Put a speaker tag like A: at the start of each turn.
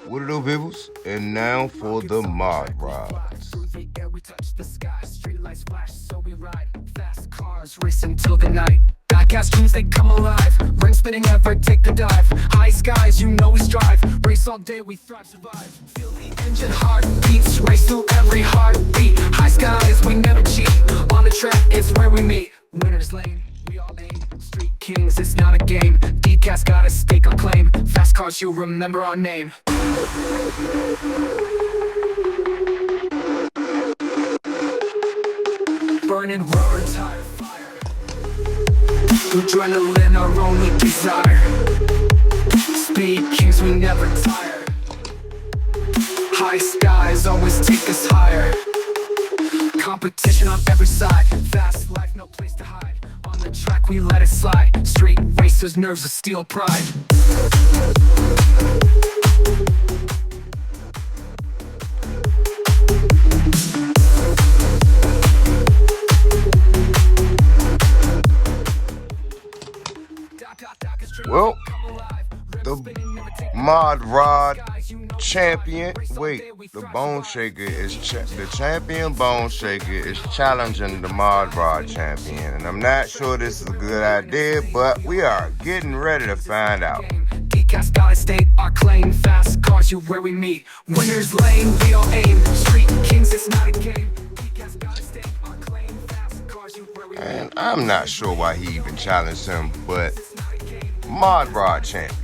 A: What do peoples? And now for the mod rods.
B: Through the air we touch the sky. Street lights flash, so we ride. Fast cars racing till the night. Backcast dreams, they come alive. Ring spinning, ever take the dive. High skies, you know we strive. Race all day, we thrive, survive. Feel the engine heartbeats. Race through every heartbeat. High skies, we never cheat. On the track, it's where we meet. Winners lane, we all aim. Street kings, it's not a game. Decast got a stake or claim. Fast cars, you remember our name. Burning rubber tire fire. Adrenaline, our only desire. Speed kings, we never tire. High skies always take us higher. Competition on every side. Fast life, no place to hide. On the track, we let it slide. Street racers, nerves of steel, pride.
A: Well, the mod rod champion, the bone shaker is the champion bone shaker is challenging the mod rod champion, and I'm not sure this is a good idea, but we are getting ready to find out.
B: Decast gotta state our claim. Fast cars, you where we meet. Winners lane, we all aim. Street kings, it's not a game. Decast gotta state our claim. Fast cars, you where we meet.
A: And I'm not sure why he even challenged him, but mod rod champion.